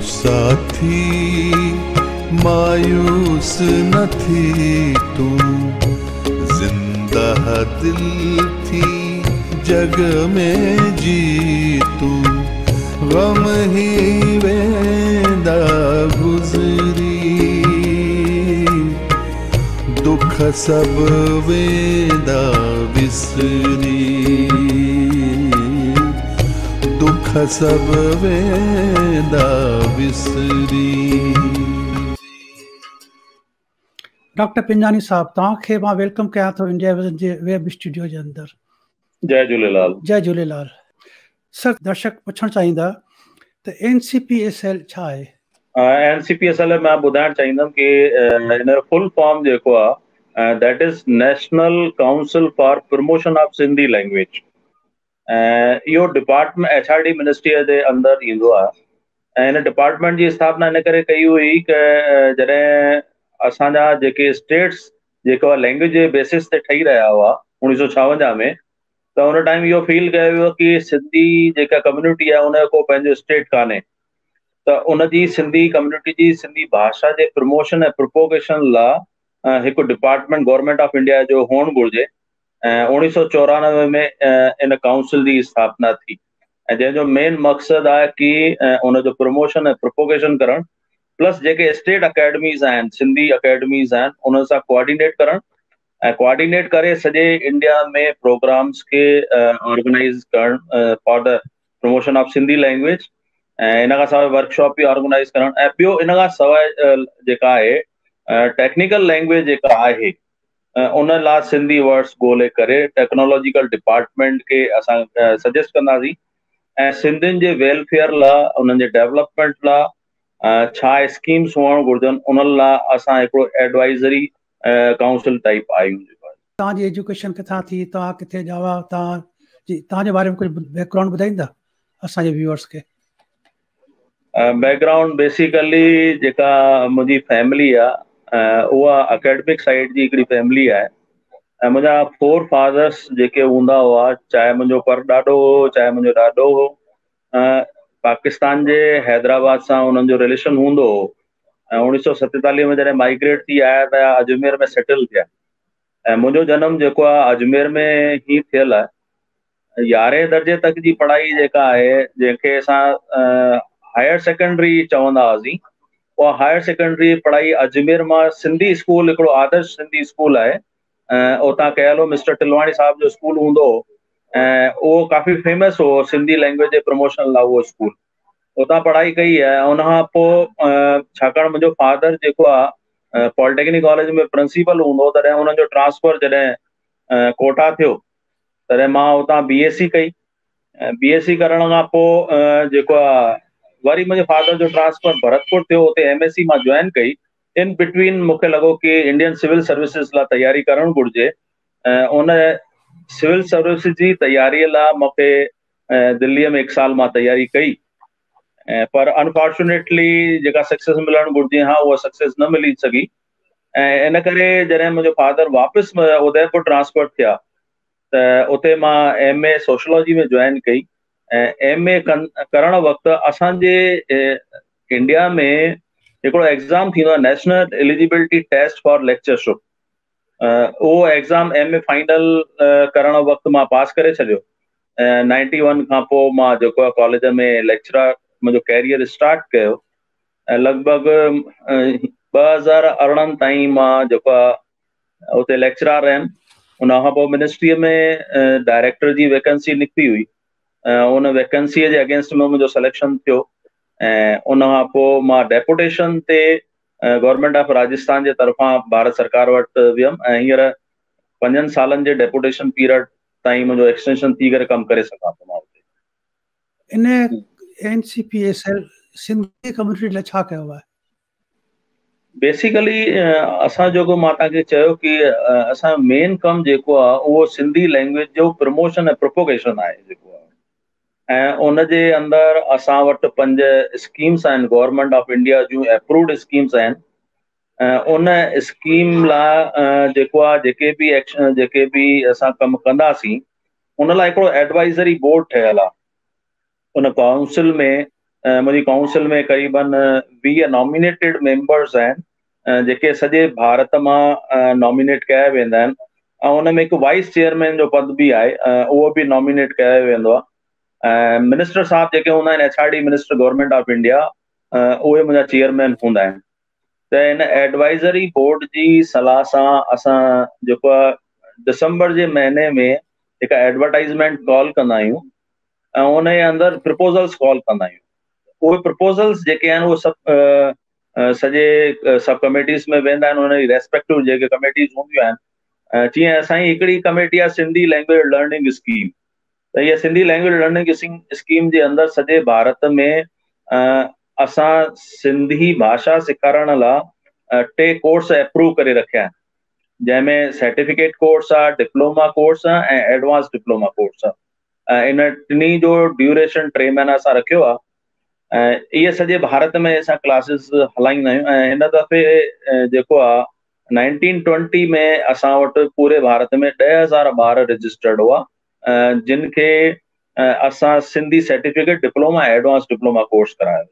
साथी मायूस न थी तू, जिंदा दिल थी जग में जी तू, गम ही वेंदा गुजरी, दुख सब वेंदा विसरी, दुख सब वेंदा विसरी। डॉक्टर पिंजानी साहब, तव्हांखे मां वेलकम कयां थो इंडिया विजन जे वेब स्टूडियो जे अंदरि। जय झूलेलाल। जय झूलेलाल। सर, दर्शक पुछणु चाहींदा त NCPSL छा आहे? NCPSL मां ॿुधाइणु चाहींदुमि कि हिन जो फुल फॉर्म जेको आहे that is national council for promotion of Sindhi language. इहो डिपार्टमेंट HRD मिनिस्ट्रीअ जे अंदरि ईंदो आहे ऐं हिन डिपार्टमेंट जी स्थापना इन करे कई हुई कि जॾहिं असांजा जेके स्टेट्स जेको लैंग्वेज जे बेसिस ते ठही रहिया हुआ 1956 में, त हुन टाइम इहो फील कयो वियो कि सिंधी जेका कम्युनिटी आहे उनजो को पंहिंजो स्टेट कान्हे, त उनजी सिंधी कम्युनिटी जी सिंधी भाषा जे प्रमोशन ऐं प्रोपोगेशन लाइ हिकु डिपार्टमेंट गवर्नमेंट ऑफ इंडिया जो हुअणु घुरिजे। ऐं 1994 में इन काउंसिल जी स्थापना थी ऐं जंहिंजो मेन मक़सदु आहे कि उनजो प्रमोशन ऐं प्रोपोगेशन करणु, प्लस जेके स्टेट अकेडमीज़ आहिनि, सिंधी अकेडमीज़ आहिनि, उन सां कोऑर्डिनेट करणु ऐं कोऑर्डिनेट करे सॼे इंडिया में प्रोग्राम्स के ऑर्गेनाइज़ करणु for the promotion of Sindhi language. ऐं इन खां सवाइ वर्कशॉप बि ऑर्गेनाइज़ करणु ऐं ॿियो इन खां सवाइ जेका आहे टेक्निकल लैंग्वेज जेका आहे उन लाइ सिंधी वर्ड्स ॻोल्हे करे टेक्नोलॉजिकल डिपार्टमेंट खे असां सजेस्ट कंदासीं ऐं सिंधियुनि जे वेलफेयर लाइ, उन्हनि जे डेवलपमेंट लाइ छा स्कीम्स हुअणु घुरिजनि, उन्हनि लाइ असां हिकिड़ो एडवाइज़री काउंसिल टाइप आहियूं। तव्हांजी एजुकेशन किथां थी, तव्हां किथे जा हुआ, तव्हांजे बारे में कुझु बैकग्राउंड ॿुधाईंदा असांजे व्यूअर्स खे? बैकग्राउंड बेसिकली जेका मुंहिंजी फैमिली आहे उहा अकेडमिक साइड जी हिकिड़ी फैमिली आहे ऐं मुंहिंजा 4 फादर्स जेके हूंदा हुआ, चाहे मुंहिंजो परॾाॾो हो चाहे मुंहिंजो ॾाॾो हो, पाकिस्तान जे हैदराबाद सां उन्हनि जो रिलेशन हूंदो हो ऐं 1947 में जॾहिं माइग्रेट थी आया त अजमेर में सेटल थिया ऐं मुंहिंजो जनमु जेको आहे अजमेर में ही थियल आहे। 11हें दर्जे तक जी पढ़ाई जेका आहे, जंहिंखे असां हायर सेकेंडरी चवंदा हुआसीं, उहा हायर सेकेंडरी पढ़ाई अजमेर मां सिंधी स्कूल, हिकिड़ो आदर्श सिंधी स्कूल आहे, उतां कयल हो, मिस्टर टिलवाणी साहब जो स्कूल हूंदो हो ऐं उहो काफ़ी फेमस हो सिंधी लैंग्वेज जे प्रमोशन लाइ उहो स्कूल। उतां पढ़ाई कई आहे। उन खां पोइ छाकाणि मुंहिंजो फादर जेको आहे पॉलिटेक्निक कॉलेज में प्रिंसिपल हूंदो, तॾहिं हुननि जो ट्रांसफर जॾहिं कोटा थियो तॾहिं मां उतां BSc कई। BSc करण खां पोइ जेको आहे वरी मुंहिंजे फादर जो ट्रांसफर भरतपुर थियो, उते MSc मां जॉइन कई। इन बिटवीन मूंखे लॻो कि इंडियन सिविल सर्विसिस लाइ तयारी करणु घुरिजे ऐं उन सिविल सर्विसिस जी तयारीअ लाइ मूंखे दिल्लीअ में 1 साल मां तयारी कई पर अनफॉर्चुनेटली जेका सक्सेस मिलणु घुरिजे उहा सक्सेस न मिली सघी ऐं इन करे जॾहिं मुंहिंजो फादर वापसि उदयपुर ट्रांसफर थिया त उते मां MA सोशलॉजी में जॉइन कई ऐं MA करण वक़्तु असांजे इंडिया में हिकिड़ो एग्ज़ाम थींदो आहे, national eligibility test for lectureship. उहो एग्ज़ाम MA फाइनल करण वक़्तु मां पास करे छॾियो ऐं 91 खां पोइ मां जेको आहे कॉलेज में लेक्चरर मुंहिंजो कैरियर स्टार्ट कयो ऐं लॻभॻि 2018 ताईं मां जेको आहे उते लेक्चरर रहियुमि। उन खां पोइ मिनिस्ट्रीअ में डायरेक्टर जी वैकेंसी निकिती हुई, उन वैकेंसीअ जे अगेंस्ट में मुंहिंजो सिलेक्शन थियो ऐं उन खां पोइ मां डेपुटेशन ते गवर्नमेंट ऑफ राजस्थान जे तरफ़ां भारत सरकार वटि वियुमि ऐं हींअर 5 सालनि जे डेपुटेशन पीरियड ताईं मुंहिंजो एक्सटेंशन थी करे कमु करे सघां थो मां उते। इन NCPSL सिंधी कम्युनिटी लाइ छा कयो आहे? बेसिकली असां जेको मां तव्हांखे चयो कि असांजो मेन कमु जेको आहे उहो सिंधी लैंग्वेज जो प्रमोशन ऐं प्रोपोगेशन आहे जेको आहे ऐं उनजे अंदरि असां वटि 5 स्कीम्स आहिनि गवर्नमेंट ऑफ इंडिया जूं एप्रूव्ड स्कीम्स आहिनि। उन स्कीम लाइ जेको आहे जेके बि असां कमु कंदासीं उन लाइ हिकिड़ो एडवाइज़री बोर्ड ठहियल आहे। उन काउंसिल में मुंहिंजी काउंसिल में क़रीबन 20 नॉमिनेटेड मेंबर्स आहिनि जेके सॼे भारत मां नॉमिनेट कया वेंदा आहिनि ऐं हुन में हिकु वाइस चेयरमैन जो पद बि आहे, उहो बि नॉमिनेट कयो वेंदो आहे। मिनिस्टर साहब जेके हूंदा आहिनि HRD minister government of India, उहे मुंहिंजा चेयरमैन हूंदा आहिनि। त हिन एडवाइज़री बोर्ड जी सलाह सां असां जेको आहे दिसंबर जे महीने में हिकु एडवर्टाइज़मेंट कॉल कंदा आहियूं ऐं उन जे अंदरि प्रपोज़ल्स कॉल कंदा आहियूं। उहे प्रपोज़ल्स जेके आहिनि उहे सभु सॼे सब कमेटीज़ में वेंदा आहिनि। उन जी रेस्पेक्टिव जेके कमेटीज़ हूंदियूं आहिनि, जीअं असांजी हिकिड़ी कमेटी आहे सिंधी लैंग्वेज लर्निंग स्कीम। त इहा सिंधी लैंग्वेज लर्निंग स्कीम जे अंदरि सॼे भारत में असां सिंधी भाषा सेखारण लाइ 3 कोर्स अप्रूव करे रखिया आहिनि, जंहिंमें सर्टिफिकेट कोर्स आहे, डिप्लोमा कोर्स आहे ऐं एडवांस डिप्लोमा कोर्स आहे। इन टिनी जो ड्यूरेशन 3 महीना असां रखियो आहे ऐं इहे सॼे भारत में असां क्लासिस हलाईंदा आहियूं। ऐं हिन दफ़े जेको आहे 1920 में असां वटि पूरे भारत में 10,000 ॿार रजिस्टर्ड हुआ जिन खे असां Sindhi certificate diploma advance diploma course करायो।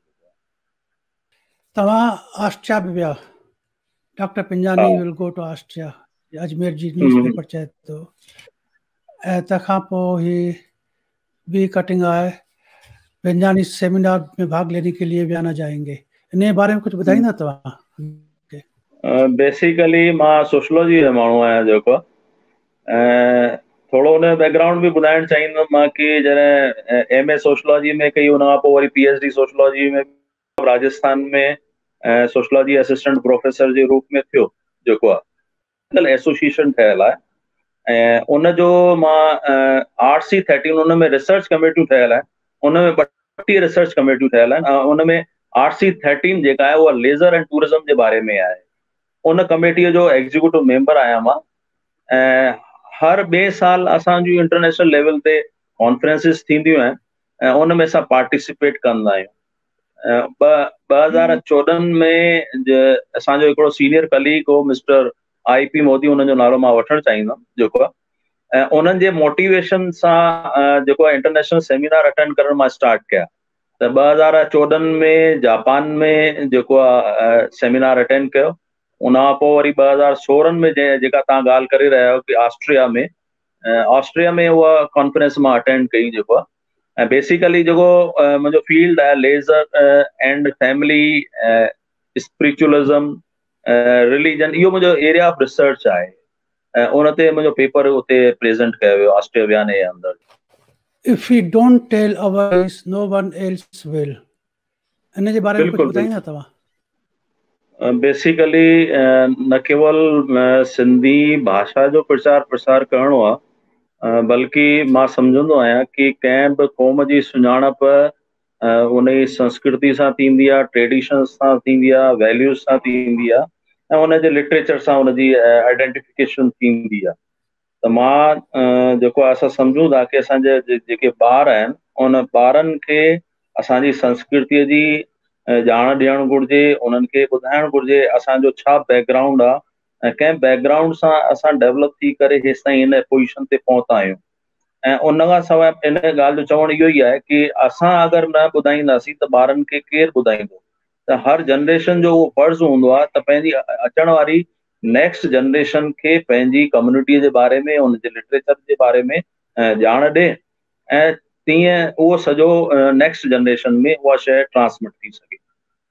तव्हां ऑस्ट्रिया बि विया, doctor Pinjani will go to Austria, Ajmer जी न्यूज़पेपर चए थो। ऐं तंहिंखां पोइ ही बी कटिंग आहे, पिंजानी सेमिनार में भाग लेने के लिए भी आना जाएंगे। इन बारे में कुछ ॿुधाईंदा तव्हां? बेसिकली मां सोशलॉजी जो माण्हू आहियां जेको, थोरो हुन जो बैकग्राउंड बि ॿुधाइणु चाहींदुमि मां कि जॾहिं MA सोशलॉजी में कई, हुन खां पोइ वरी PhD सोशलॉजी में राजस्थान में सोशलॉजी असिस्टेंट प्रोफेसर जे रूप में थियो जेको आहे एसोसिएशन ठहियल आहे। ऐं उनजो मां RC13 उन में रिसर्च कमेटियूं ठहियल आहिनि, उन में 32 रिसर्च कमेटियूं ठहियल आहिनि। उन में RC13 जेका आहे उहा लेज़र एंड टूरिज़म जे बारे में आहे। उन कमेटीअ जो एग्जीक्यूटिव मेंबर आहियां मां। ऐं हर ॿिए साल असांजूं इंटरनेशनल लेवल ते कॉन्फ्रेंसिस थींदियूं आहिनि ऐं उन में असां पार्टिसिपेट कंदा आहियूं। 2014 में असांजो हिकिड़ो सीनियर कलीग हो मिस्टर IP मोदी, उन्हनि जो नालो मां वठणु चाहींदुमि जेको आहे, ऐं उन्हनि जे मोटिवेशन सां जेको आहे इंटरनेशनल सेमिनार अटेंड करण मां स्टार्ट कया। त 2014 में जापान में जेको आहे सेमिनार अटेंड कयो। उन खां पोइ वरी 2016 में जेका तव्हां ॻाल्हि करे रहिया आहियो कि ऑस्ट्रिया में उहा कॉन्फ्रेंस मां अटेंड कई जेको आहे। ऐं बेसिकली जेको मुंहिंजो फील्ड आहे लेज़र एंड फैमिली स्पिरिचुअलिज़म रिलीजन, इहो मुंहिंजो एरिया ऑफ रिसर्च आहे ऐं उन ते मुंहिंजो पेपर उते प्रेज़ेंट कयो वियो ऑस्ट्रिया वियाने जे अंदरि। If we don't tell our voice, no one else will. इन जे बारे में कुछ ॿुधाईंदा तव्हां? बेसिकली न केवल सिंधी भाषा जो प्रचार प्रसार करणो आहे, बल्कि मां सम्झंदो आहियां कि कंहिं बि क़ौम जी सुञाणप उन जी संस्कृति सां थींदी आहे, ट्रेडिशन सां थींदी आहे, वैल्यूज़ सां थींदी आहे ऐं उनजे लिटरेचर सां उनजी आइडेंटिफिकेशन थींदी आहे। त मां जेको आहे असां सम्झूं था कि असांजे जेके ॿार आहिनि उन ॿारनि खे असांजी संस्कृतीअ जी ॼाण ॾियणु घुरिजे, उन्हनि खे ॿुधाइणु घुरिजे असांजो छा बैकग्राउंड आहे ऐं कंहिं बैकग्राउंड सां असां डेवलप थी करे हेसि ताईं हिन पोजीशन ते पहुता आहियूं। ऐं उन खां सवाइ इन ॻाल्हि जो चवणु इहो ई आहे कि असां अगरि न ॿुधाईंदासीं त ॿारनि खे केरु ॿुधाईंदो। त हर जनरेशन जो उहो फर्ज़ हूंदो आहे त पंहिंजी अचण वारी नेक्स्ट जनरेशन खे पंहिंजी कम्युनिटीअ जे बारे में, उनजे लिटरेचर जे बारे में ॼाण ॾे ऐं तीअं उहो सॼो नेक्स्ट जनरेशन में उहा शइ ट्रांसमिट थी सघे।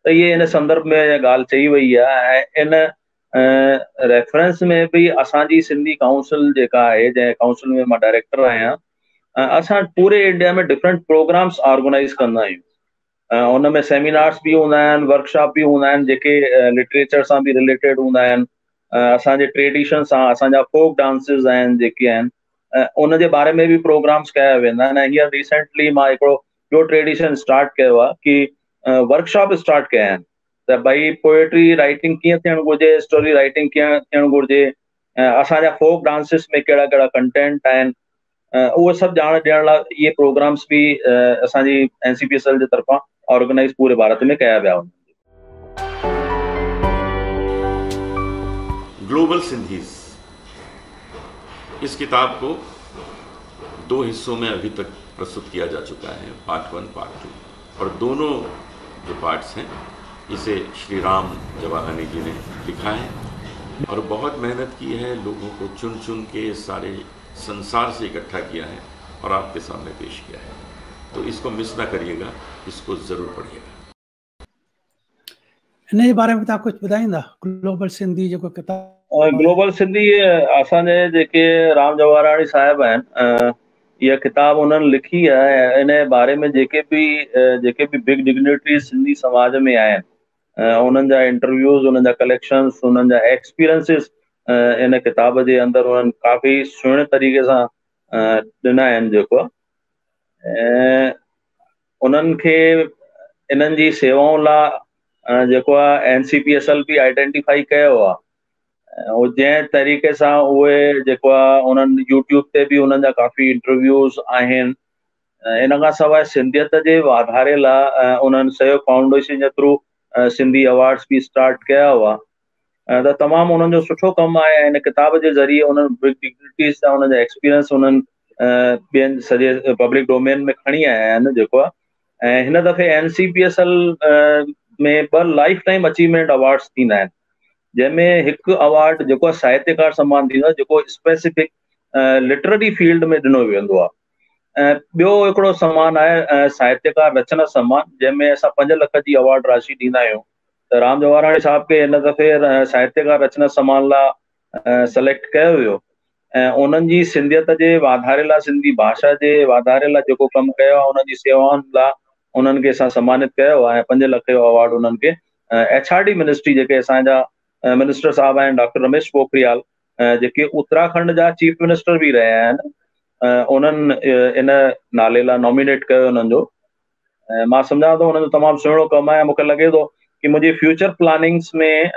त इहे इन संदर्भ में ॻाल्हि चई वई आहे। ऐं इन रेफरेंस में बि असांजी सिंधी काउंसिल जेका आहे, जंहिं काउंसिल में मां डायरेक्टर आहियां, असां पूरे इंडिया में डिफरेंट प्रोग्राम्स ऑर्गेनाइज़ कंदा आहियूं। उन में सेमिनार्स बि हूंदा आहिनि, वर्कशॉप बि हूंदा आहिनि जेके लिटरेचर सां बि रिलेटेड हूंदा आहिनि, असांजे ट्रेडिशन सां, असांजा फोक डांसिस आहिनि जेके आहिनि उन जे बारे में बि प्रोग्राम्स कया वेंदा आहिनि। ऐं हींअर रिसेंटली मां हिकिड़ो ॿियो ट्रेडिशन स्टार्ट कयो आहे कि वर्कशॉप स्टार्ट कया आहिनि त भई पोएट्री राइटिंग कीअं थियणु घुरिजे, स्टोरी राइटिंग कीअं थियणु घुरिजे, असांजा फोक डांसिस में कहिड़ा कहिड़ा कंटेंट आहिनि, उहे सभु ॼाण ॾियण लाइ इहे प्रोग्राम्स बि असांजी NCPSL जे तरफ़ां ऑर्गेनाइज़ पूरे भारत में कया विया आहिनि। ग्लोबल सिंधीज, इस किताब को 2 हिस्सों में अभी तक प्रस्तुत किया जा चुका है, पार्ट 1 पार्ट 2। और दोनों जो पार्ट्स हैं इसे श्री राम जवाहनी जी ने लिखा है और बहुत मेहनत की है, लोगों को चुन चुन के सारे संसार से इकट्ठा किया है और आपके सामने पेश किया है। तो इसको मिस ना करिएगा, इसको ज़रूर पढ़िएगा। इन जे बारे में तव्हां कुझु ॿुधाईंदा? ग्लोबल सिंधी जेको किताब ग्लोबल सिंधी असांजे जेके राम जवाहराणी साहिब आहिनि, इहा किताब उन्हनि लिखी आहे ऐं इन जे बारे में जेके बि बिग डिग्निटरीज सिंधी समाज में आहिनि उन्हनि जा इंटरव्यूज़, उन्हनि जा कलेक्शंस, उन्हनि जा एक्सपीरियंसिस इन किताब जे अंदरि उन्हनि काफ़ी सुहिणे तरीक़े सां ॾिना आहिनि। जेको ऐं उन्हनि खे इन्हनि जी सेवाउनि लाइ जेको आहे NCPSL बि आइडेंटिफाई कयो आहे। जंहिं तरीक़े सां उहे जेको आहे उन्हनि यूट्यूब ते बि उन्हनि जा काफ़ी इंटरव्यूज़ आहिनि। इन खां सवाइ सिंधियत जे वाधारे लाइ उन्हनि सहयोग फाउंडेशन जे थ्रू सिंधी अवार्ड्स बि स्टार्ट कया हुआ। त तमामु उन्हनि जो सुठो कमु आहे। इन किताब जे ज़रिए उन्हनि बिग डिग्निटरीज़ जा उन्हनि जा एक्सपीरियंस उन्हनि ॿियनि सॼे पब्लिक डोमेन में खणी आया आहिनि जेको आहे। ऐं हिन दफ़े NCPSL में 2 लाइफ टाइम अचीवमेंट अवार्ड्स थींदा आहिनि, जंहिंमें हिकु अवार्ड जेको आहे साहित्यकार सम्मान थींदो आहे, जेको स्पेसिफिक लिटरेरी फील्ड में ॾिनो वेंदो आहे। ऐं ॿियो हिकिड़ो सम्मान आहे साहित्यकार रचना सम्मान, जंहिंमें असां 5 लख जी अवार्ड राशि ॾींदा आहियूं। त राम जवाहराणी साहब खे हिन दफ़े साहित्यकार रचना सम्मान लाइ सेलेक्ट कयो वियो ऐं उन्हनि जी सिंधियत जे वाधारे लाइ, सिंधी भाषा जे वाधारे लाइ जेको कमु कयो आहे, उन्हनि जी सेवाउनि लाइ उन्हनि खे असां सम्मानित कयो आहे। 5 लख जो अवार्ड उन्हनि खे HRD मिनिस्ट्री, जेके असांजा मिनिस्टर साहब आहिनि डॉक्टर रमेश पोखरियाल, जेके उत्तराखंड जा चीफ मिनिस्टर बि रहिया आहिनि, उन्हनि इन नाले लाइ नॉमिनेट कयो उन्हनि जो। मां सम्झां थो उन्हनि जो तमामु सुहिणो कमु आहे। मूंखे लॻे थो कि मुंहिंजी फ्यूचर प्लानिंग्स में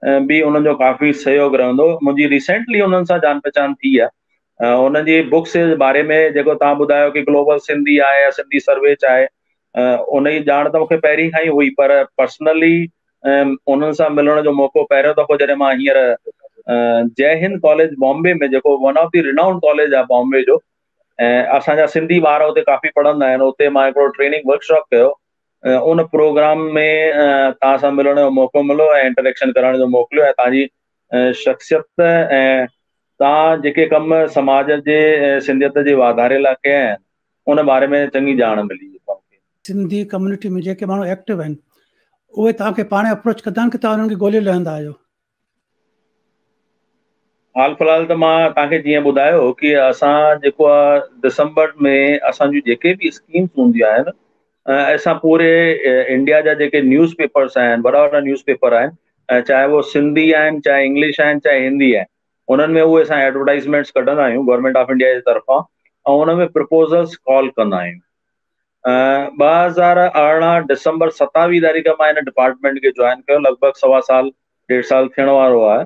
बि उन्हनि जो काफ़ी सहयोग रहंदो। मुंहिंजी रिसेंटली उन्हनि सां जान पहचान थी आहे। उन्हनि जी बुक्स जे बारे में जेको तव्हां ॿुधायो कि ग्लोबल सिंधी आहे या सिंधी सर्वेच आहे, उन जी ॼाण त मूंखे पहिरीं खां ई हुई, पर पर्सनली उन्हनि सां मिलण जो मौक़ो पहिरियों दफ़ो जॾहिं मां हींअर जय हिंद कॉलेज बॉम्बे में, जेको one of the renowned college आहे बॉम्बे जो, ऐं असांजा सिंधी ॿार उते काफ़ी पढ़ंदा आहिनि, उते मां हिकिड़ो ट्रेनिंग वर्कशॉप कयो। उन प्रोग्राम में तव्हां सां मिलण जो मौक़ो मिलियो ऐं इंटरेक्शन करण जो मौक़ो मिलियो ऐं तव्हांजी शख़्सियत ऐं तव्हां जेके कम समाज जे सिंधियत जे वाधारे लाइ कया आहिनि उन बारे में चङी ॼाण मिली। सिंधी कम्युनिटी में जेके माण्हू एक्टिव आहिनि उहे तव्हांखे पाण अप्रोच कंदा आहिनि कि तव्हां उन्हनि खे ॻोल्हे रहंदा आहियो? हाल फिलहाल त मां तव्हांखे जीअं ॿुधायो कि असां जेको आहे दिसंबर में असांजूं जेके बि स्कीम्स हूंदियूं आहिनि, असां पूरे इंडिया जा जेके न्यूज़ पेपर्स आहिनि, वॾा वॾा न्यूज़ पेपर आहिनि, चाहे वो सिंधी आहिनि, चाहे इंग्लिश आहिनि, चाहे हिंदी आहे, उन्हनि में उहे असां एडवर्टाइज़मेंट्स कढंदा आहियूं गवर्नमेंट ऑफ इंडिया जे तरफ़ां ऐं उन में प्रपोज़ल्स कॉल कंदा आहियूं। 2018 दिसंबर 27 तारीख़ मां हिन डिपार्टमेंट खे जॉइन कयो, लॻभॻि 1.25 साल 1.5 साल थियण वारो आहे।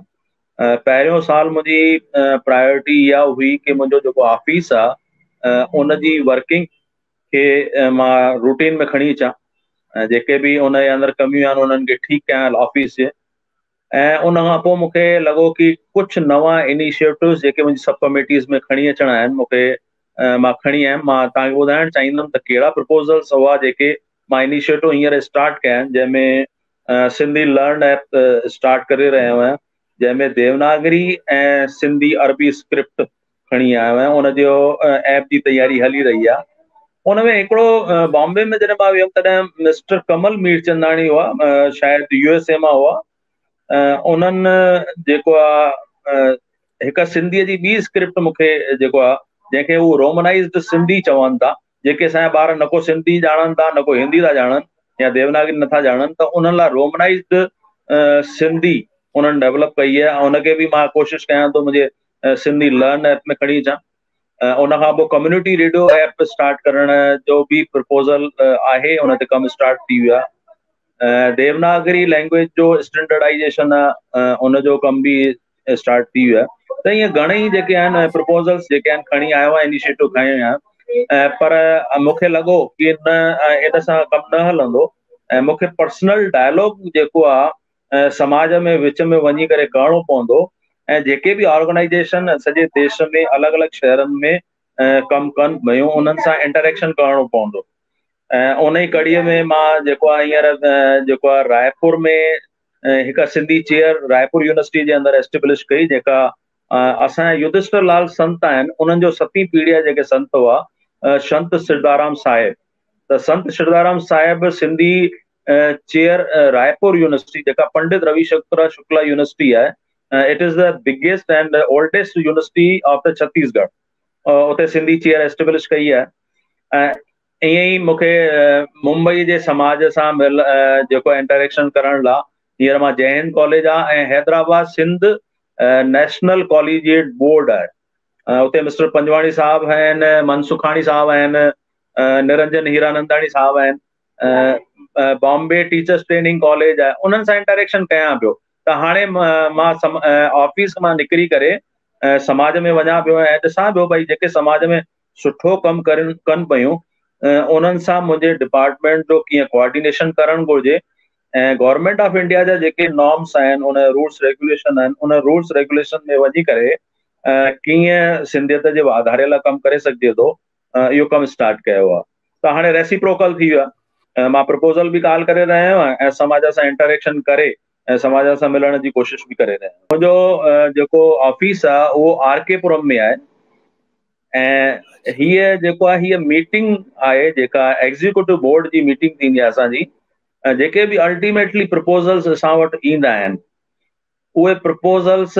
पहिरियों साल मुंहिंजी प्रायोरिटी इहा हुई कि मुंहिंजो जेको ऑफिस आहे उन जी वर्किंग खे मां रूटीन में खणी अचां, जेके बि उन जे अंदरि कमियूं आहिनि उन्हनि खे ठीकु कयां ऑफिस जे। ऐं उन खां पोइ मूंखे लॻो कि कुझु नवां इनिशिएटिव्स जेके मुंहिंजी सब कमिटीज़ में खणी अचणा आहिनि, मां खणी आयुमि। मां तव्हांखे ॿुधाइणु चाहींदुमि त कहिड़ा प्रपोज़ल्स हुआ जेके मां इनिशिएटिव हींअर स्टार्ट कया आहिनि, जंहिंमें सिंधी लर्न ऐप स्टार्ट करे रहियो आहियां, जंहिंमें देवनागरी ऐं सिंधी अरबी स्क्रिप्ट खणी आयो आहियां। उनजो ऐप जी तयारी हली रही आहे। उन में हिकिड़ो बॉम्बे में जॾहिं मां वियुमि तॾहिं मिस्टर कमल मीरचंदाणी हुआ, शायदि USA मां हुआ। उन्हनि जेको आहे हिकु सिंधीअ जी ॿी स्क्रिप्ट मूंखे जेको आहे, जंहिंखे उहो रोमनाइज़्ड सिंधी चवनि था, जेके असांजा ॿार न को सिंधी ॼाणनि था, न को हिंदी था ॼाणनि या देवनागरी नथा ॼाणनि, त उन्हनि लाइ रोमनाइज़्ड सिंधी उन्हनि डेवलप कई आहे ऐं उनखे बि मां कोशिशि कयां थो मुंहिंजे सिंधी लर्न ऐप में खणी अचां। उन खां पोइ कम्युनिटी रेडियो ऐप स्टार्ट करण जो बि प्रपोज़ल आहे, उन ते कमु स्टार्ट थी वियो आहे। देवनागरी लैंग्वेज जो स्टैंडर्डाइजेशन आहे, उनजो कमु बि स्टार्ट थी वियो आहे। त ईअं घणेई जेके आहिनि प्रपोज़ल्स जेके आहिनि खणी आयो आहे, इनिशिएटिव खयो आहियां, पर मूंखे लॻो कि इन सां कमु न हलंदो ऐं मूंखे पर्सनल डायलॉग जेको आहे समाज में विच में वञी करे करणो पवंदो ऐं जेके बि ऑर्गेनाइजेशन सॼे देश में अलॻि अलॻि शहरनि में कमु कनि वियूं, उन्हनि सां इंटरेक्शन करणो पवंदो। उन ई कड़ीअ में मां जेको आहे हींअर जेको आहे रायपुर में हिकु सिंधी चेयर रायपुर यूनिवर्सिटी जे अंदरि एस्टेब्लिश कई, जेका असांजा युधिष्ठिर लाल संत आहिनि उन्हनि जो 7वीं पीढ़ी जा जेके संत हुआ, संत सिरदाराम साहिब। त संत सिरदाराम साहिब सिंधी चेयर रायपुर यूनिवर्सिटी, जेका पंडित रविशंकर शुक्ला यूनिवर्सिटी आहे, it is the biggest and oldest university of the Chhattisgarh. उते सिंधी चेयर एस्टेब्लिश कई आहे। ईअं ई मूंखे मुंबई जे समाज सां जेको इंटरेक्शन करण लाइ हींअर मां जय हिंद कॉलेज आहे ऐं Hyderabad Sindh national collegiate board आहे, उते मिस्टर पंजवाणी साहब आहिनि, मनसुखाणी साहब आहिनि, निरंजन हीरानंदाणी साहब आहिनि, बॉम्बे टीचर्स ट्रेनिंग कॉलेज आहे, उन्हनि सां इंटरेक्शन कयां पियो। त हाणे मां ऑफिस मां निकिरी करे समाज में वञा पियो ऐं ॾिसां पियो भई जेके समाज में सुठो कमु कनि पियूं उन्हनि सां मुंहिंजे डिपार्टमेंट जो कीअं कोऑर्डिनेशन करणु घुरिजे ऐं गवर्नमेंट ऑफ इंडिया जा जेके नॉर्म्स आहिनि, उन रूल्स रेगुलेशन आहिनि, उन रूल्स रेगुलेशन में वञी करे कीअं सिंधियत जे वाधारे लाइ कमु करे सघिजे थो, इहो कमु स्टार्ट कयो आहे। त हाणे रेसिप्रोकल थी वियो आहे, मां प्रपोज़ल बि कॉल करे रहियो आहियां ऐं समाज सां इंटरेक्शन करे ऐं समाज सां मिलण जी कोशिशि बि करे रहियो आहियां। मुंहिंजो जेको ऑफिस आहे उहो RK पुरम में आहे ऐं हीअ जेको आहे हीअ मीटिंग आहे जेका एग्जीक्यूटिव बोर्ड जी मीटिंग थींदी आहे असांजी, जेके बि अल्टीमेटली प्रपोज़ल्स असां वटि ईंदा आहिनि उहे प्रपोज़ल्स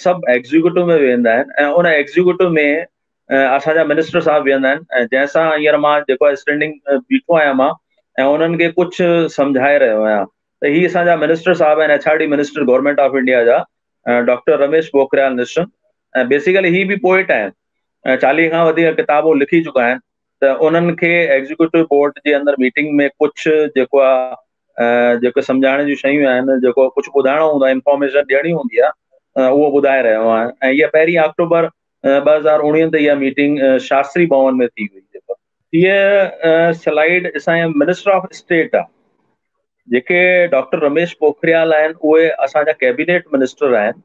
सभु एग्जीक्यूटिव में वेंदा आहिनि ऐं उन एग्जीक्यूटिव में असांजा मिनिस्टर साहब वेंदा आहिनि ऐं जंहिंसां हींअर मां जेको आहे स्टैंडिंग बीठो आहियां मां ऐं उन्हनि खे कुझु सम्झाए रहियो आहियां। त ही असांजा मिनिस्टर साहब आहिनि, HRD minister government of India जा, डॉक्टर रमेश पोखरियाल निशंक, ऐं बेसिकली ही बि पोइट आहिनि, 40 खां वधीक किताबूं लिखी चुका आहिनि। त उन्हनि खे एग्जीक्यूटिव बोर्ड जे अंदरि मीटिंग में कुझु जेको आहे जेके सम्झाइण जूं शयूं आहिनि, जेको कुझु ॿुधाइणो हूंदो आहे, इंफॉर्मेशन ॾियणी हूंदी आहे, उहो ॿुधाए रहियो आहियां। ऐं इहा 1 अक्टूबर 2019 ते इहा मीटिंग शास्त्री भवन में थी हुई। जेको हीअ स्लाइड असांजे मिनिस्टर ऑफ स्टेट आहे, जेके डॉक्टर रमेश पोखरियाल आहिनि उहे असांजा कैबिनेट मिनिस्टर आहिनि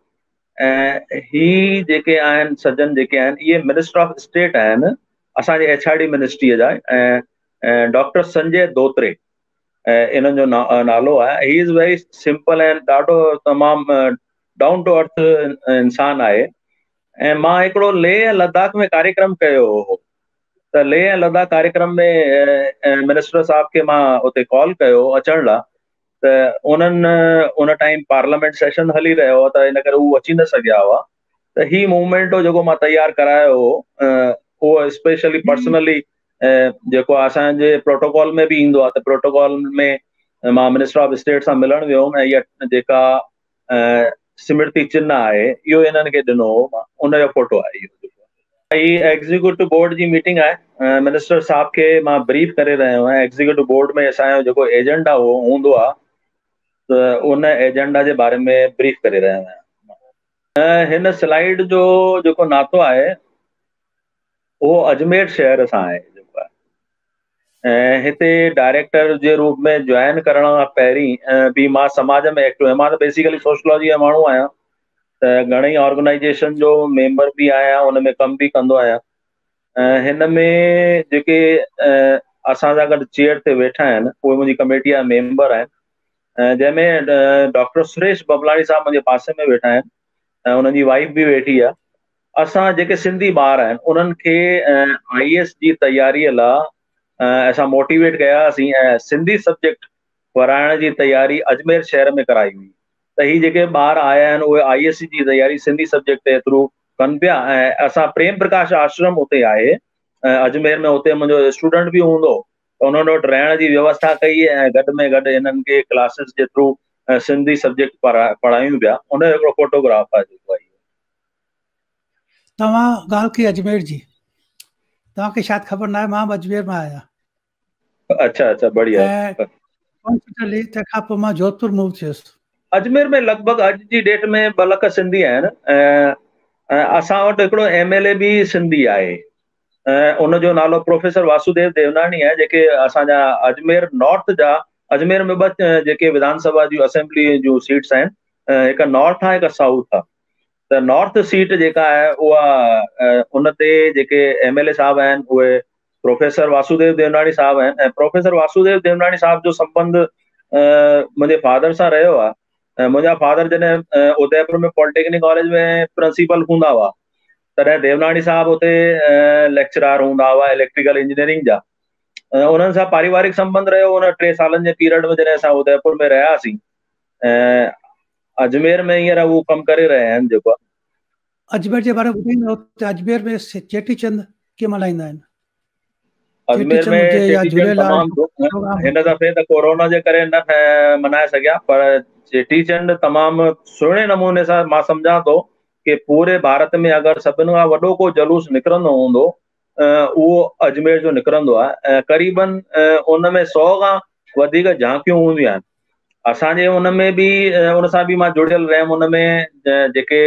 ऐं ही जेके आहिनि सज्जन जेके आहिनि इहे मिनिस्टर ऑफ स्टेट आहिनि असांजे HRD मिनिस्ट्रीअ जा। ऐं डॉक्टर संजय धोत्रे इन्हनि जो नालो आहे। ही इज़ वेरी सिंपल ऐं ॾाढो तमामु डाउन टू अर्थ इंसान आहे। ऐं मां हिकिड़ो लेह ऐं लद्दाख में कार्यक्रम कयो हो, त लेह ऐं लद्दाख कार्यक्रम में मिनिस्टर साहब खे मां उते कॉल कयो अचण लाइ, त उन्हनि उन टाइम पार्लियामेंट सेशन हली रहियो हो त इन करे उहे अची न सघिया हुआ। त ही मूवमेंट हो जेको मां तयारु करायो हो, उहो स्पेशली पर्सनली जेको असांजे प्रोटोकॉल में बि ईंदो आहे, त प्रोटोकॉल में मां मिनिस्टर ऑफ स्टेट सां मिलण वियो हुउमि ऐं इहा जेका स्मृति चिन्ह आहे इहो इन्हनि खे ॾिनो हो, मां उनजो फोटो आहे इहो। हीअ एग्जीक्यूटिव बोर्ड जी मीटिंग आहे, मिनिस्टर साहब खे मां ब्रीफ करे रहियो आहियां। एग्जीक्यूटिव बोर्ड में असांजो जेको एजेंडा हूंदो आहे त उन एजेंडा जे बारे में ब्रीफ करे रहियो आहियां। हिन स्लाइड जो जेको नातो आहे उहो अजमेर शहर सां आहे जेको आहे। ऐं हिते डायरेक्टर जे रूप में ज्वाइन करण खां पहिरीं बि मां समाज में एक्टिव आहियां। मां त बेसिकली सोशलॉजी जो माण्हू आहियां, त घणेई ऑर्गेनाइजेशन जो मेंबर बि आहियां, उन में कमु बि कंदो आहियां। हिन में जेके असां सां गॾु चेयर ते वेठा आहिनि उहे मुंहिंजी कमेटी जा मेंबर आहिनि, जंहिंमें डॉक्टर सुरेश बबलाणी साहब मुंहिंजे पासे में वेठा आहिनि ऐं उन्हनि जी वाइफ बि वेठी आहे। असां जेके सिंधी ॿार आहिनि उन्हनि खे IAS जी तयारीअ लाइ असां मोटिवेट कयासीं ऐं सिंधी सब्जेक्ट पढ़ाइण जी तयारी अजमेर शहर में कराई हुई। त ही जेके ॿार आया आहिनि उहे IAS जी तयारी सिंधी सब्जेक्ट जे थ्रू कनि पिया। ऐं असां प्रेम प्रकाश आश्रम उते आहे अजमेर में, उते मुंहिंजो स्टूडेंट बि हूंदो, त उन्हनि वटि रहण जी व्यवस्था कई ऐं गॾु में गॾु हिननि खे क्लासिस जे थ्रू सिंधी सब्जेक्ट पढ़ायूं पिया। उनजो हिकिड़ो फोटोग्राफ आहे जेको आहे। तव्हां ॻाल्हि कई अजमेर जी, तव्हांखे शायदि ख़बर न आहे मां बि अजमेर मां आहियां। अच्छा बढ़िया। तंहिंखां पोइ मां जोधपुर मूव थियुसि। अजमेर में लॻभॻि अॼु जी डेट में 2 लख सिंधी आहिनि ऐं असां वटि हिकिड़ो MLA बि सिंधी आहे, उनजो नालो प्रोफेसर वासुदेव देवनानी आहे, जेके असांजा अजमेर नॉर्थ जा, अजमेर में 2 जेके विधानसभा जूं असेंबली जूं सीट्स आहिनि, हिकु नॉर्थ आहे हिकु साउथ आहे। त नॉर्थ सीट जेका आहे उहा उन ते जेके MLA साहब आहिनि उहे प्रोफेसर वासुदेव देवनानी साहब आहिनि, ऐं प्रोफेसर वासुदेव देवनानी साहब जो संबंध मुंहिंजे फादर सां रहियो आहे। मुंहिंजा फादर जॾहिं उदयपुर में पॉलिटेक्निक कॉलेज में प्रिंसिपल हूंदा हुआ, तॾहिं देवनानी साहब उते लेक्चरार हूंदा हुआ इलेक्ट्रिकल इंजीनियरिंग जा। उन्हनि सां पारिवारिक संबंध रहियो उन 3 सालनि जे पीरियड में जॾहिं असां उदयपुर में रहियासीं। अजमेर में हींअर उहो कमु करे रहिया आहिनि। जेको अजमेर जे बारे में ॿुधाईंदो, अजमेर में चेटीचंड कीअं मल्हाईंदा आहिनि? अजमेर में चेटीचंड तमामु, हिन दफ़े त कोरोना जे करे न मनाए सघिया, पर चेटीचंड तमामु सुहिणे नमूने सां मां सम्झां थो कि पूरे भारत में अगरि सभिनि खां वॾो को जलूस निकिरंदो हूंदो उहो अजमेर जो निकिरंदो आहे। ऐं क़रीबन उन में 100 खां वधीक झांकियूं हूंदियूं आहिनि। असांजे उन में बि उन सां बि मां जुड़ियल रहियुमि। उन में जेके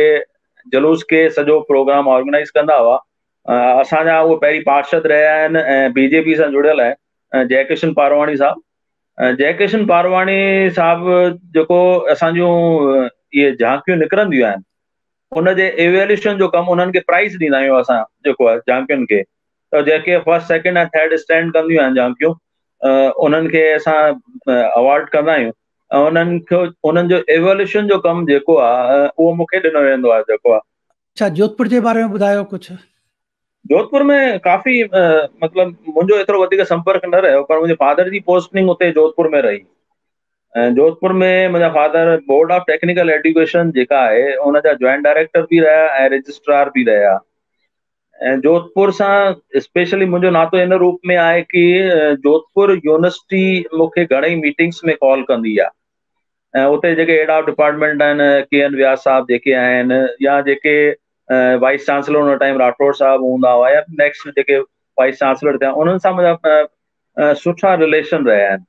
जलूस के सॼो प्रोग्राम ऑर्गेनाइज़ कंदा हुआ, असांजा उहे पहिरीं पार्षद रहिया आहिनि ऐं बीजेपी सां जुड़ियल आहे जयकिशन पारवाणी साहब। जयकिशन पारवाणी साहब जेको असांजूं इहे झांकियूं निकिरंदियूं आहिनि उनजे एवेल्यूशन जो कमु, उन्हनि खे प्राइज़ ॾींदा आहियूं असां जेको आहे झांकियुनि खे। त जेके 1st, 2nd ऐं 3rd स्टैंड कंदियूं आहिनि झांकियूं, उन्हनि खे असां अवॉर्ड कंदा आहियूं। ऐं उन्हनि जो एवोल्यूशन जो कमु जेको आहे उहो मूंखे ॾिनो वेंदो आहे जेको आहे। अच्छा, जोधपुर जे बारे में ॿुधायो कुझु। जोधपुर में काफ़ी मतिलबु मुंहिंजो एतिरो वधीक संपर्क न रहियो, पर मुंहिंजे फादर जी पोस्टिंग उते जोधपुर में रही। ऐं जोधपुर में मुंहिंजा father board of technical education जेका आहे उनजा जॉइंट डायरेक्टर बि रहिया ऐं रजिस्ट्रार बि रहिया। ऐं जोधपुर सां स्पेशली मुंहिंजो नातो इन रूप में आहे कि जोधपुर यूनिवर्सिटी मूंखे घणेई मीटिंग्स में कॉल कंदी आहे। ऐं उते जेके हेड ऑफ डिपार्टमेंट आहिनि KN व्यास साहब जेके आहिनि, या जेके वाइस चांसलर हुन टाइम राठौड़ साहब हूंदा हुआ, या नेक्स्ट जेके वाइस चांसलर थिया, उन्हनि सां मुंहिंजा सुठा रिलेशन रहिया आहिनि।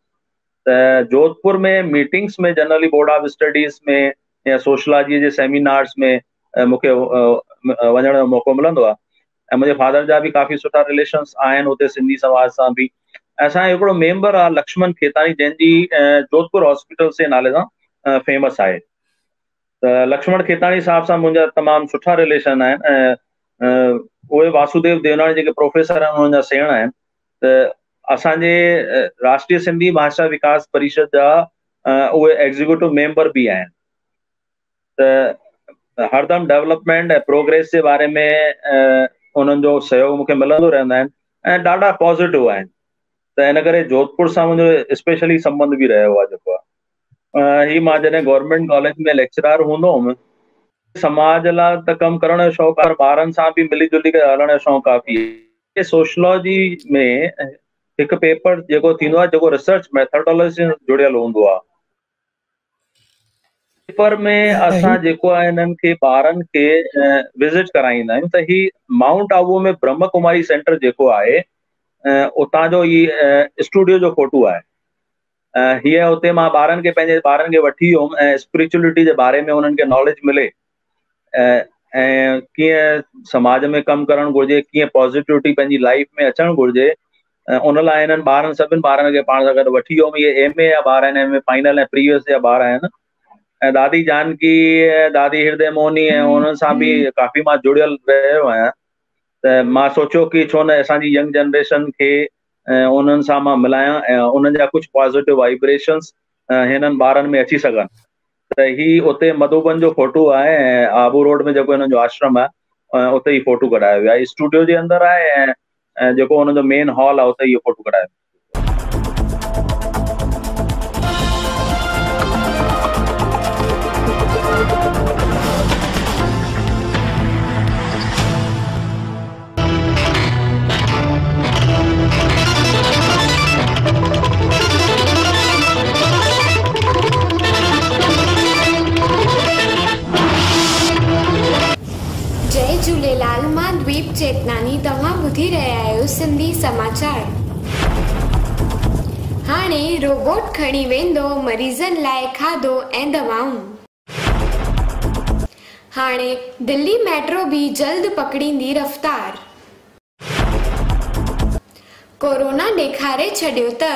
त जोधपुर में मीटिंग्स में जनरली बोर्ड ऑफ स्टडीज़ में या सोशलॉजी जे सेमिनार्स में मूंखे वञण जो मौक़ो मिलंदो आहे। ऐं मुंहिंजे फादर जा बि काफ़ी सुठा रिलेशन्स आहिनि उते सिंधी समाज सां बि। असांजो हिकिड़ो मेंबर आहे लक्ष्मण खेतानी, जंहिंजी जोधपुर हॉस्पिटल जे नाले सां फेमस आहे। त लक्ष्मण खेतानी साहब सां मुंहिंजा तमामु सुठा रिलेशन आहिनि। ऐं उहे वासुदेव देवनानी जेके प्रोफेसर आहिनि उन्हनि जा सेण आहिनि। त असांजे राष्ट्रीय सिंधी भाषा विकास परिषद जा उहे एग्जीक्यूटिव मेंबर बि आहिनि। त हरदम डेवलपमेंट ऐं प्रोग्रेस जे बारे में उन्हनि जो सहयोग मूंखे मिलंदो रहंदा आहिनि ऐं ॾाढा पॉज़िटिव आहिनि। त इन करे जोधपुर सां मुंहिंजो स्पेशली संबंध बि रहियो आहे जेको आहे। ही मां जॾहिं गवर्नमेंट कॉलेज में लेक्चरार हूंदो हुउमि, समाज लाइ त कमु करण जो शौक़ु आहे, ॿारनि सां बि मिली जुली करे हलण जो शौक़ु आहे। सोशलॉजी में हिकु पेपर जेको थींदो आहे जेको रिसर्च मेथडोलॉजी सां जुड़ियल हूंदो आहे। पेपर में असां जेको आहे हिननि खे ॿारनि खे विज़िट कराईंदा आहियूं। त ही माउंट आबू में ब्रह्म कुमारी सेंटर जेको आहे उतां जो ही स्टूडियो जो फोटो आहे। हीअ उते मां ॿारनि खे पंहिंजे ॿारनि खे वठी वियुमि ऐं स्पिरिचुअलिटी जे बारे में उन्हनि खे नॉलेज मिले ऐं कीअं समाज में कमु करणु घुरिजे, कीअं पॉज़िटिविटी पंहिंजी लाइफ में अचणु घुरिजे। उन लाइ हिननि ॿारनि सभिनि ॿारनि खे पाण सां गॾु वठी वियुमि। इहे MA जा ॿार आहिनि, MA फाइनल ऐं प्रीवियस जा ॿार आहिनि। ऐं दादी जानकी, दादी हृदय मोहनी ऐं उन्हनि सां बि काफ़ी मां जुड़ियल रहियो आहियां। त मां सोचियो कि छो न असांजी यंग जनरेशन खे उन्हनि सां मां मिलायां ऐं उन्हनि जा कुझु पॉज़िटिव वाइब्रेशन्स हिननि ॿारनि में अची सघनि। त ही उते मधुबन जो फोटो आहे ऐं आबू रोड में जेको हिननि जो आश्रम आहे उते ही फोटो कढायो वियो आहे। स्टूडियो जे अंदरि आहे ऐं जेको हुनजो मेन हॉल आहे उते इहो फोटो कढायो। जय झूलेलाल, मां द्वीप चेतनानी, तव्हां ॿुधी रहिया आहियो सिंधी समाचार। हाणे रोबोट खणी वेंदो मरीज़नि लाइ खाधो ऐं दवाऊं। हाणे दिल्ली मेट्रो भी जल्द पकड़ींदी रफ़्तार। कोरोना ॾेखारे छॾियो त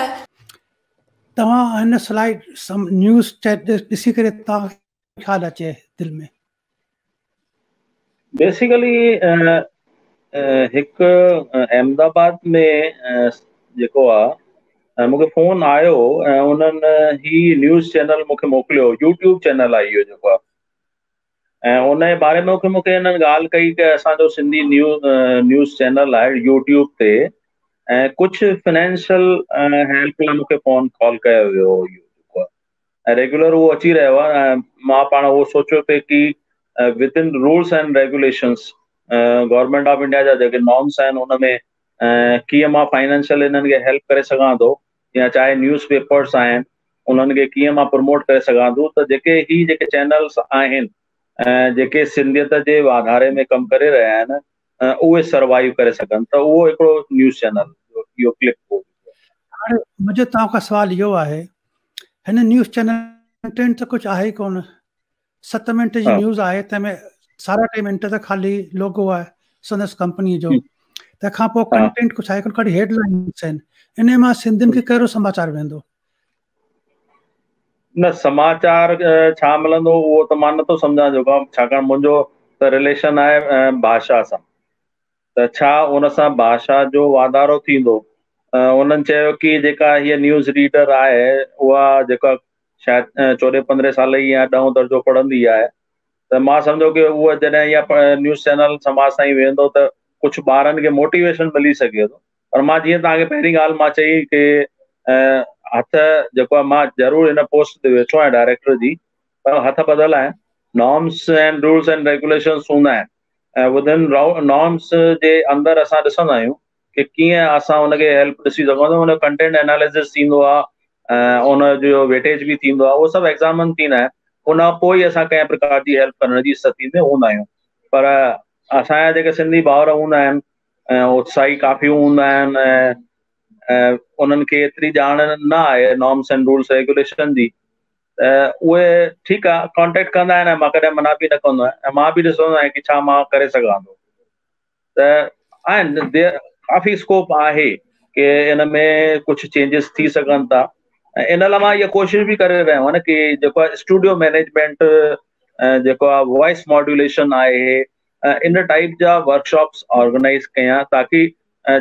तव्हां हिन स्लाइड न्यूज़ ॾिसी करे तव्हां ख़्यालु अचे दिलि में? बेसिकली हिकु अहमदाबाद में जेको आहे मूंखे फ़ोन आयो ऐं उन्हनि ही न्यूज़ चैनल मूंखे मोकिलियो, यूट्यूब चैनल आहे इहो जेको आहे, ऐं उन जे बारे में मूंखे हिननि ॻाल्हि कई की असांजो सिंधी न्यूज़ चैनल आहे यूट्यूब ते, ऐं कुझु फाइनेंशियल हेल्प लाइ मूंखे फ़ोन कॉल कयो वियो हो जेको आहे, ऐं रेगुलर उहो अची रहियो आहे। ऐं मां पाण उहो सोचियो पिए की with in rules and regulations government of India जा जेके नॉर्म्स आहिनि उन में कीअं मां फाइनेंशियल इन्हनि खे हेल्प करे सघां थो, या चाहे न्यूज़ पेपर्स आहिनि उन्हनि खे कीअं मां प्रमोट करे सघां थो, त जेके चैनल्स आहिनि जेके सिंधियत जे वाधारे में कमु करे रहिया आहिनि उहे सर्वाइव करे सघनि, त उहो हिकिड़ो न्यूज़ चैनल इहो क्लिक हो। हाणे मुंहिंजो तव्हां खां सुवाल इहो आहे, हिन न्यूज़ चैनल कंटेंट त कुझु आहे ई कोन, 7 मिंट जी न्यूज़ आहे, तंहिंमें 3.5 मिंट त खाली लोगो आहे संदसि कंपनी जो, तंहिंखां पोइ कंटेंट कुझु आहे कोन, खाली हेडलाइंस आहिनि, इन मां सिंधियुनि खे कहिड़ो समाचार वेंदो? न समाचार छा मिलंदो उहो त मां नथो सम्झां जेको, छाकाणि मुंहिंजो त रिलेशन आहे भाषा सां, त छा उन सां भाषा जो वाधारो थींदो। उन्हनि चयो कि जेका हीअ न्यूज़ रीडर आहे उहा जेका शायदि 14-15 साल जी या 10हों दर्जो पढ़ंदी आहे, त मां सम्झो कि उहा जॾहिं इहा न्यूज़ चैनल समाज ताईं वेंदो त कुझु ॿारनि खे मोटिवेशन मिली सघे थो। पर मां जीअं तव्हांखे पहिरीं ॻाल्हि मां चई कि हथ जेको आहे, मां ज़रूरु हिन पोस्ट ते वेठो आहियां डायरेक्टर जी, पर हथ ॿधल आहिनि, norms and rules and regulations हूंदा आहिनि, ऐं विदिन नॉर्म्स जे अंदरि असां ॾिसंदा आहियूं कि कीअं असां हुनखे हेल्प ॾिसी सघूं था, हुन कंटेंट एनालिसिस थींदो आहे, उनजो वेटेज बि थींदो आहे, उहो सभु एग्ज़ामन थींदा आहिनि, उन खां पोइ असां कंहिं प्रकार जी हेल्प करण जी स्थिति में हूंदा आहियूं। पर असांजा जेके सिंधी भाउर हूंदा आहिनि ऐं उत्साही काफ़ी हूंदा आहिनि, ऐं उन्हनि खे एतिरी ॼाण न आहे नॉर्म्स एंड रूल्स रेगुलेशन जी, उहे ठीकु आहे कॉन्टेक्ट कंदा आहिनि, ऐं मां कॾहिं मना बि न कंदो आहियां, ऐं मां बि ॾिसंदो आहियां कि छा मां करे सघां थो। त आहिनि काफ़ी स्कोप आहे कि इन में कुझु चेंजिस थी सघनि था, ऐं इन लाइ मां इहा कोशिशि बि करे रहियो आहियां न कि जेको आहे स्टूडियो मैनेजमेंट, जेको आहे वॉइस मॉड्यूलेशन आहे, इन टाइप जा वर्कशॉप्स ऑर्गेनाइज़ कयां, ताकि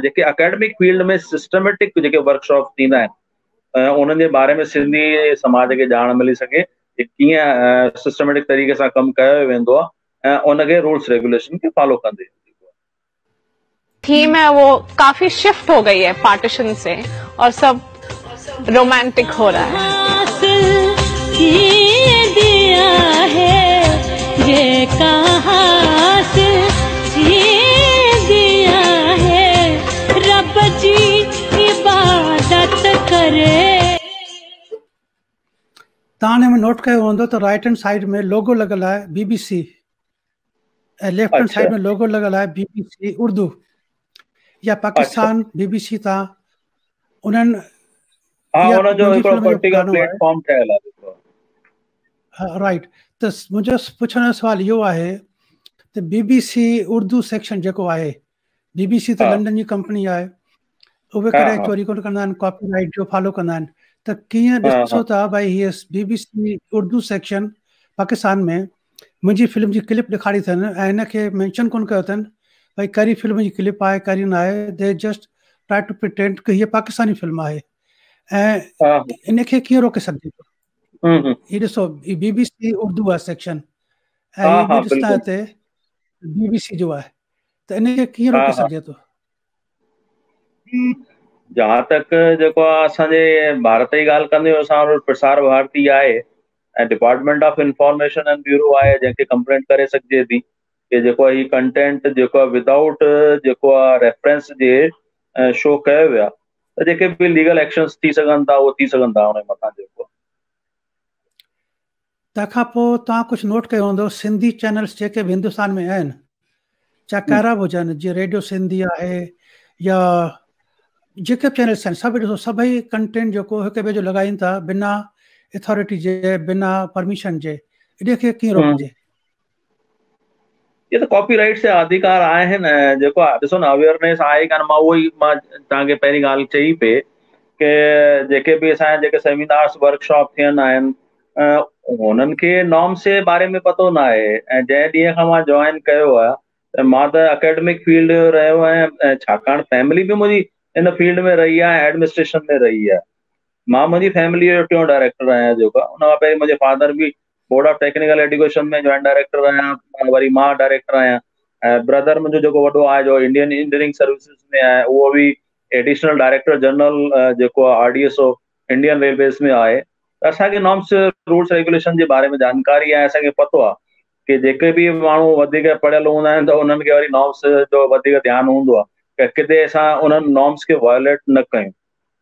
जेके अकेडमिक फील्ड में सिस्टमेटिक जेके वर्कशॉप थींदा आहिनि उन्हनि जे बारे में सिंधी समाज खे ॼाण मिली सघे कि कीअं सिस्टमेटिक तरीक़े सां कमु कयो वेंदो आहे ऐं उनखे रूल्स रेगुलेशन खे फॉलो कंदे। थीम है वो काफी शिफ्ट हो गई है पार्टीशन से, और सब रोमांटिक हो रहा है। दिया है ये कहाँ से दिया है, रब जी इबादत करे। तव्हां में नोट कयो हूंदो त राइट हैंड साइड में लोगो लॻल आहे BBC, ऐं लेफ्ट हैंड साइड में लोगो लॻल आहे BBC उर्दू या पाकिस्तान BBC तां उन्हनि जो हिकिड़ो पर्टिकुलर प्लेटफॉर्म ठहियल आहे। राइट, त मुंहिंजो पुछण जो सुवाल इहो आहे त BBC उर्दू सेक्शन जेको आहे, BBC त लंडन जी कंपनी आहे, उहे कॾहिं चोरी कोन कंदा आहिनि, कॉपीराइट जो फॉलो कंदा आहिनि, त कीअं ॾिसो था भाई हीअ BBC उर्दू सेक्शन पाकिस्तान में मुंहिंजी फिल्म जी क्लिप ॾेखारी अथनि ऐं हिनखे मेंशन कोन कयो अथनि भाई कहिड़ी फिल्म जी क्लिप आहे कहिड़ी न आहे, they just try to pretend कि हीअ पाकिस्तानी फिल्म आहे, ऐं इनखे कीअं रोके सघिजे थो? ही ॾिसो BBC उर्दू आहे सेक्शन, ऐं हीअ बि ॾिसंदा हिते BBC जो आहे, त इनखे कीअं रोके सघिजे थो? जहां तक जेको आहे असांजे भारत जी ॻाल्हि कंदे असां वटि प्रसार भारती आहे ऐं department of information and bureau आहे, जंहिंखे कंप्लेंट करे सघिजे थी कि जेको आहे हीउ कंटेंट जेको आहे विदाउट जेको आहे रेफरेंस जे शो कयो विया, त जेके बि लीगल एक्शन्स थी सघनि था उहो थी सघनि था हुन मथां जेको। तंहिंखां पोइ तव्हां कुझु नोट कयो हूंदो सिंधी चैनल्स जेके बि हिंदुस्तान में आहिनि, चाहे कहिड़ा बि हुजनि, जीअं रेडियो सिंधी आहे या जेके बि चैनल्स आहिनि, सभु ॾिसो सभई कंटेंट जेको हिक ॿिए जो लॻाइनि था बिना अथॉरिटी जे, बिना परमिशन जे, इनखे कीअं रोकिजे? ये त कॉपीराइट जा अधिकार आहिनि, जेको आहे ॾिसो न अवेयरनेस आहे कान। मां तव्हांखे पहिरीं ॻाल्हि चई पे कि जेके बि असांजा जेके सेमिनार्स वर्कशॉप थियनि आहिनि हुननि खे नॉर्म्स जे बारे में पतो न आहे, ऐं जंहिं ॾींहं खां मां जॉइन कयो आहे मां त अकेडमिक फील्ड रहियो आहियां, छाकाणि फैमिली बि मुंहिंजी इन फील्ड में रही आहे, एडमिनिस्ट्रेशन में रही आहे। मां मुंहिंजी फैमिली जो टियों डायरेक्टर आहियां जेको, उन खां पहिरीं मुंहिंजे फादर बि बोर्ड ऑफ टेक्निकल एजुकेशन में जॉइंट डायरेक्टर आहियां, वरी मां डायरेक्टर आहियां। ऐं ब्रदर मुंहिंजो जेको वॾो आहे जो इंडियन इंजीनियरिंग सर्विसिस में आहे, उहो बि एडिशनल डायरेक्टर जनरल जेको आहे RDSO इंडियन रेलवेज़ में आहे। त असांखे नॉर्म्स रूल्स रेगुलेशन जे बारे में जानकारी आहे। असांखे पतो आहे कि जेके बि माण्हू वधीक पढ़ियल हूंदा आहिनि त उन्हनि खे वरी नॉर्म्स जो वधीक ध्यानु हूंदो आहे कि किथे असां उन्हनि नॉर्म्स खे वायोलेट न कयूं।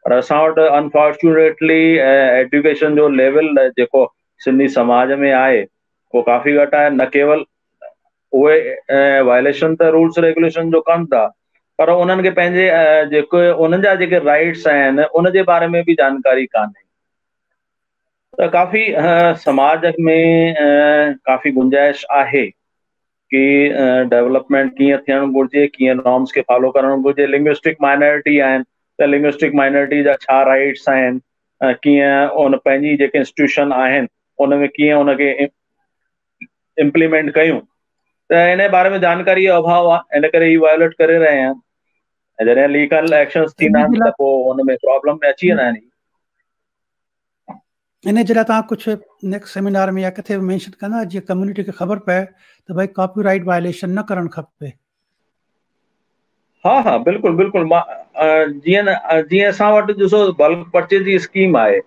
पर असां वटि अनफॉर्चुनेटली एजुकेशन जो लेवल जेको सिंधी समाज में आहे उहो काफ़ी घटि आहे। न केवल उहे वायलेशन त रूल्स रेगुलेशन जो कनि था, पर उन्हनि खे पंहिंजे जेके उन्हनि जा जेके राइट्स आहिनि उन जे बारे में बि जानकारी कान्हे। त काफ़ी समाज में काफ़ी गुंजाइश आहे कि डेवलपमेंट कीअं थियणु घुरिजे, कीअं नॉर्म्स खे फॉलो करणु घुरिजे। लिंग्विस्टिक माइनॉरिटी आहिनि त लिंग्विस्टिक माइनॉरिटी जा छा राइट्स आहिनि, कीअं उन पंहिंजी जेके इंस्टीट्यूशन आहिनि उन में कीअं उनखे इम्प्लीमेंट कयूं। त इन बारे में जानकारी जो अभाव आहे, इन करे ही वायोलेट करे रहिया आहिनि। ऐं जॾहिं लीगल एक्शन्स थींदा आहिनि त पोइ हुन में प्रॉब्लम में अची वेंदा आहिनि। इन जे लाइ तव्हां कुझु नेक्स्ट सेमिनार में या किथे मेंशन कंदा जीअं कम्युनिटी खे ख़बर पए त भई कॉपीराइट वायलेशन न करणु खपे? हा हा बिल्कुलु बिल्कुलु। मां जीअं असां वटि ॾिसो बल्क परचेज जी स्कीम आहे,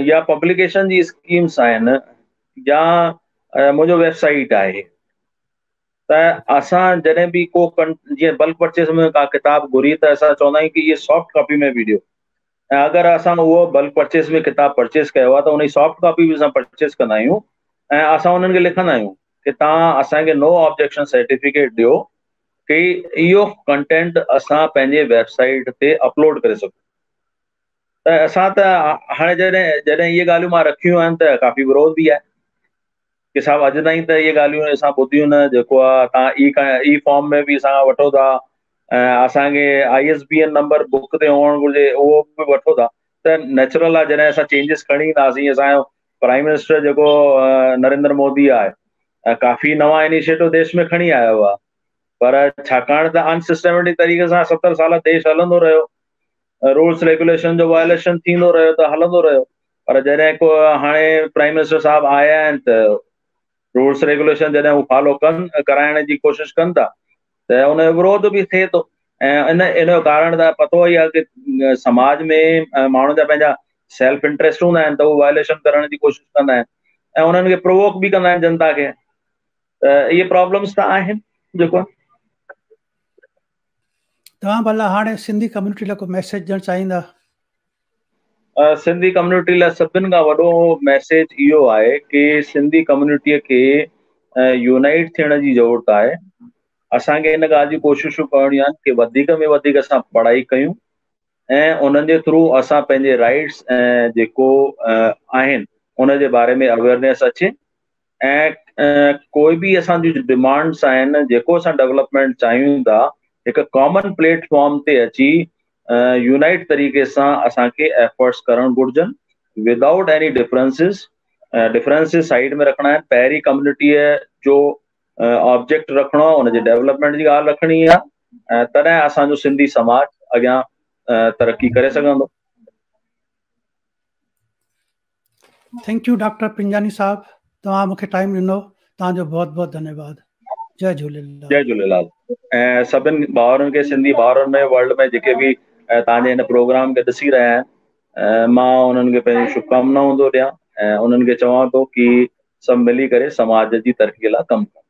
या पब्लिकेशन जी स्कीम्स आहिनि, या मुंहिंजो वेबसाइट आहे। त असां जॾहिं बि को जीअं बल्क परचेज में का किताब घुरी त असां चवंदा आहियूं कि इहे सॉफ्ट कॉपी में बि ॾियो। ऐं अगरि असां उहो बल्क परचेज में किताब परचेज कयो आहे त उन जी सॉफ्ट कॉपी बि असां परचेज कंदा आहियूं ऐं असां उन्हनि खे लिखंदा आहियूं कि तव्हां असांखे नो ऑब्जेक्शन सर्टिफिकेट ॾियो कि इहो कंटेंट असां पंहिंजे वेबसाइट ते अपलोड करे सघूं। त असां त हाणे जॾहिं इहे ॻाल्हियूं मां रखियूं आहिनि त काफ़ी विरोध बि आहे कि साहिबु अॼु ताईं त इहे ॻाल्हियूं असां ॿुधियूं न। जेको आहे तव्हां ई फॉर्म में बि असां वठो था, असांखे ISBN नंबर बुक ते हुअणु घुरिजे उहो बि वठो था। त नेचुरल आहे जॾहिं असां चेंजिस खणी ईंदासीं। असांजो प्राइम मिनिस्टर जेको नरेंद्र मोदी आहे काफ़ी नवां इनिशिएटिव देश में खणी आयो आहे, पर छाकाणि त अनसिस्टमेटिक तरीक़े सां 70 साल देश हलंदो रहियो, रूल्स रेगुलेशन जो वायलेशन थींदो रहियो त हलंदो रहियो। पर जॾहिं को हाणे प्राइम मिनिस्टर साहब आया आहिनि त रूल्स रेगुलेशन जॾहिं हू फॉलो कराइण जी कोशिशि कनि था त उन जो विरोध बि थिए थो। ऐं इन जो कारण त पतो ई आहे कि समाज में माण्हुनि जा पंहिंजा सेल्फ इंट्रेस्ट हूंदा आहिनि त उहे वायलेशन करण जी कोशिशि कंदा आहिनि ऐं उन्हनि खे प्रोवोक बि कंदा आहिनि जनता खे। त इहे प्रॉब्लम्स त आहिनि जेको। तव्हां भला हाणे सिंधी कम्युनिटी लाइ को मैसेज ॾियणु चाहींदा? सिंधी कम्युनिटी लाइ सभिनि खां वॾो मैसेज इहो आहे कि सिंधी कम्युनिटीअ खे यूनाइट थियण जी ज़रूरत आहे। असांखे इन ॻाल्हि जी कोशिशूं करणियूं आहिनि कि वधीक में वधीक असां पढ़ाई कयूं ऐं उन्हनि जे थ्रू असां पंहिंजे राइट्स जेको आहिनि उन जे बारे में अवेयरनेस अचे ऐं कोई बि असांजी डिमांड्स आहिनि जेको असां डेवलपमेंट चाहियूं था हिकु कॉमन प्लेटफॉर्म ते अची यूनाइट तरीक़े सां असांखे एफर्ट्स करणु घुरिजनि विदाउट एनी डिफरेंसिस साइड में रखणा आहिनि। पहिरीं कम्युनिटीअ जो ऑब्जेक्ट रखिणो आहे, उनजे डेवलपमेंट जी ॻाल्हि रखणी आहे ऐं तॾहिं असांजो सिंधी समाज अॻियां तरक़ी करे सघंदो। थैंक यू डॉक्टर पिंजानी साहब, तव्हां मूंखे टाइम ॾिनो, तव्हांजो बहुत बहुत धन्यवाद। जय झूलेलाल। जय झूलेलाल। ऐं सभिनि भाउरनि खे, सिंधी भाउरनि में वर्ल्ड में जेके बि तव्हांजे हिन प्रोग्राम खे ॾिसी रहिया आहिनि, मां उन्हनि खे पंहिंजी शुभकामनाऊं थो ॾियां ऐं उन्हनि खे चवां थो कि सभु मिली करे समाज जी तरक़ीअ लाइ कमु कनि।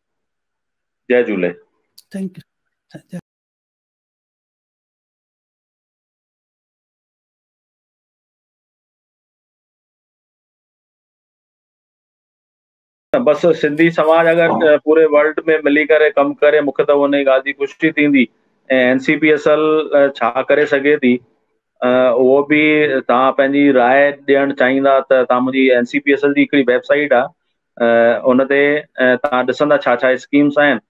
जय झूले। Thank U. बसि सिंधी समाज अगरि पूरे वर्ल्ड में मिली करे कमु करे मूंखे त उन ॻाल्हि जी ख़ुशी थींदी। ऐं NCPSL छा करे सघे थी उहो बि तव्हां पंहिंजी राय ॾियणु चाहींदा त तव्हां मुंहिंजी NCPSL जी हिकिड़ी वेबसाइट आहे उन ते तव्हां ॾिसंदा छा छा स्कीम्स आहिनि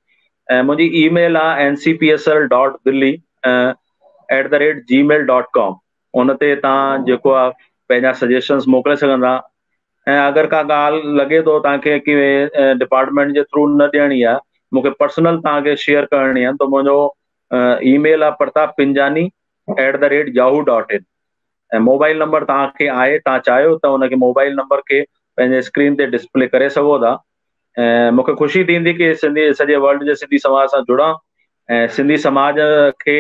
ऐं मुंहिंजी ईमेल आहे ncpsl.billy@gmail.com। उन ते तव्हां जेको आहे पंहिंजा सजेशन्स मोकिले सघंदा। ऐं अगरि का ॻाल्हि लॻे थो तव्हांखे कि डिपार्टमेंट जे थ्रू न ॾियणी आहे मूंखे पर्सनल तव्हांखे शेयर करणी आहे, त मुंहिंजो ईमेल आहे pratappinjani@yahoo.in ऐं मोबाइल नंबर तव्हांखे आहे, तव्हां चाहियो त हुनखे मोबाइल नंबर खे पंहिंजे स्क्रीन ते डिस्प्ले करे सघो था। ऐं मूंखे ख़ुशी थींदी कि सॼे वर्ल्ड जे सिंधी समाज सां जुड़ां ऐं सिंधी समाज खे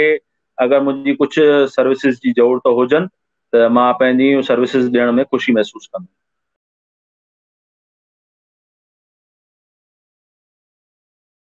अगरि मुंहिंजी कुझु सर्विसिस जी ज़रूरत हुजनि त मां पंहिंजी सर्विसिस ॾियण में ख़ुशी महसूसु कंदुमि।